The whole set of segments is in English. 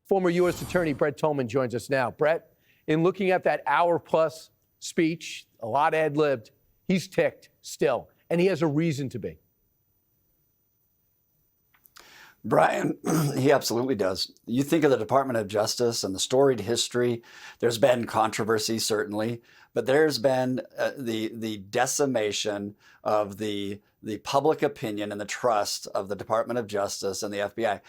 Former U.S. Attorney Brett Tolman joins us now. Brett, in looking at that hour-plus speech, a lot ad-libbed, he's ticked still, and he has a reason to be. Brian, he absolutely does. You think of the Department of Justice and the storied history. There's been controversy, certainly, but there's been the decimation of the public opinion and the trust of the Department of Justice and the FBI.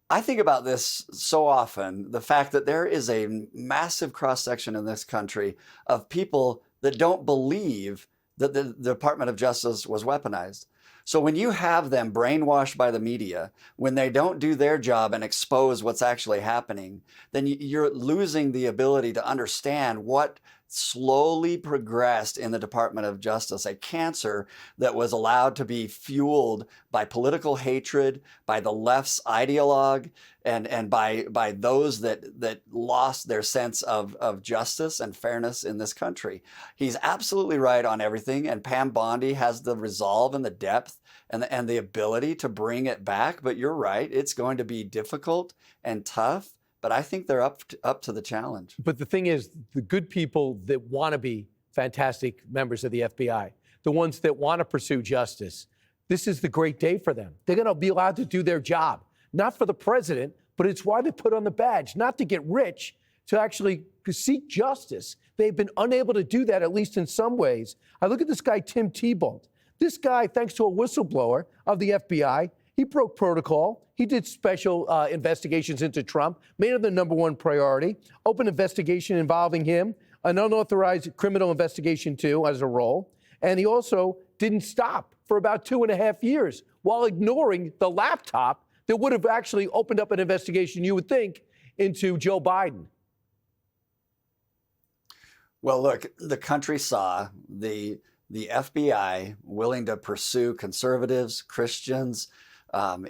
I think about this so often, the fact that there is a massive cross-section in this country of people that don't believe that the Department of Justice was weaponized. So when you have them brainwashed by the media, when they don't do their job and expose what's actually happening, then you're losing the ability to understand what slowly progressed in the Department of Justice, a cancer that was allowed to be fueled by political hatred, by the left's ideologue, and by those that lost their sense of justice and fairness in this country. He's absolutely right on everything, and Pam Bondi has the resolve and the depth and the ability to bring it back. But you're right, it's going to be difficult and tough. But I think they're up to the challenge. But the thing is, the good people that want to be fantastic members of the FBI, the ones that want to pursue justice, this is the great day for them. They're going to be allowed to do their job, not for the president, but it's why they put on the badge, not to get rich, to actually seek justice. They've been unable to do that, at least in some ways. I look at this guy, Tim Tebow. This guy, thanks to a whistleblower of the FBI, he broke protocol. He did special investigations into Trump, made him the #1 priority, open investigation involving him, an unauthorized criminal investigation, too, as a role. And he also didn't stop for about 2.5 years while ignoring the laptop that would have actually opened up an investigation, you would think, into Joe Biden. Well, look, the country saw the FBI willing to pursue conservatives, Christians,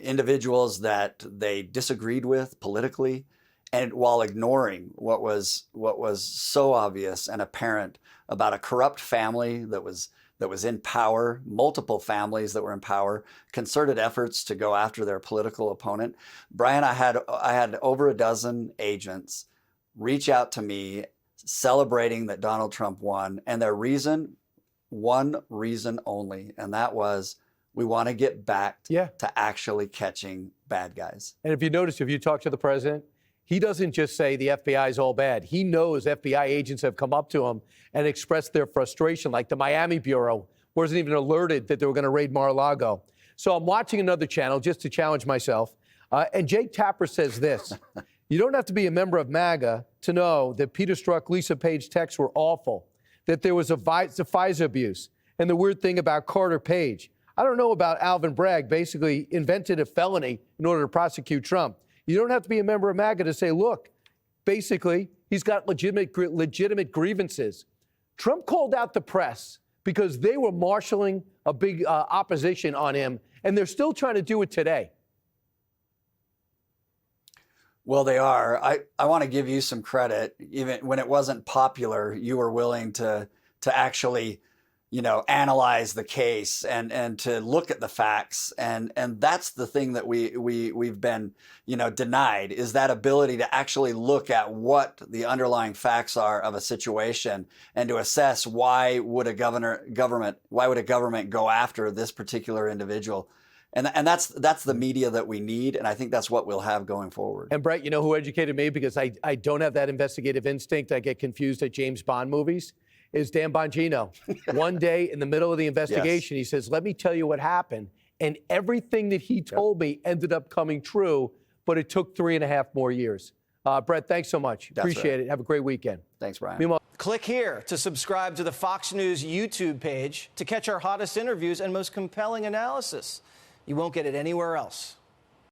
individuals that they disagreed with politically, and while ignoring what was so obvious and apparent about a corrupt family that was in power, multiple families that were in power, concerted efforts to go after their political opponent. Brian, I had over a dozen agents reach out to me celebrating that Donald Trump won, and their reason, one reason only, and that was, we want to get back to actually catching bad guys. And if you notice, if you talk to the president, he doesn't just say the FBI is all bad. He knows FBI agents have come up to him and expressed their frustration, like the Miami Bureau wasn't even alerted that they were going to raid Mar-a-Lago. So I'm watching another channel just to challenge myself. And Jake Tapper says this: you don't have to be a member of MAGA to know that Peter Strzok, Lisa Page texts were awful, that there was a FISA abuse. And the weird thing about Carter Page, I don't know about Alvin Bragg, basically invented a felony in order to prosecute Trump. You don't have to be a member of MAGA to say, look, basically, he's got legitimate grievances. Trump called out the press because they were marshaling a big opposition on him, and they're still trying to do it today. Well, they are. I want to give you some credit. Even when it wasn't popular, you were willing to actually analyze the case and to look at the facts. And that's the thing that we've been, denied, is that ability to actually look at what the underlying facts are of a situation and to assess why would a government go after this particular individual. And that's the media that we need, and I think that's what we'll have going forward. And Brett, you know who educated me, because I don't have that investigative instinct. I get confused at James Bond movies, is Dan Bongino. One day in the middle of the investigation, He says, let me tell you what happened. And everything that he told me ended up coming true, but it took 3.5 more years. Brett, thanks so much. Appreciate it. Have a great weekend. Thanks, Brian. Meanwhile, click here to subscribe to the Fox News YouTube page to catch our hottest interviews and most compelling analysis. You won't get it anywhere else.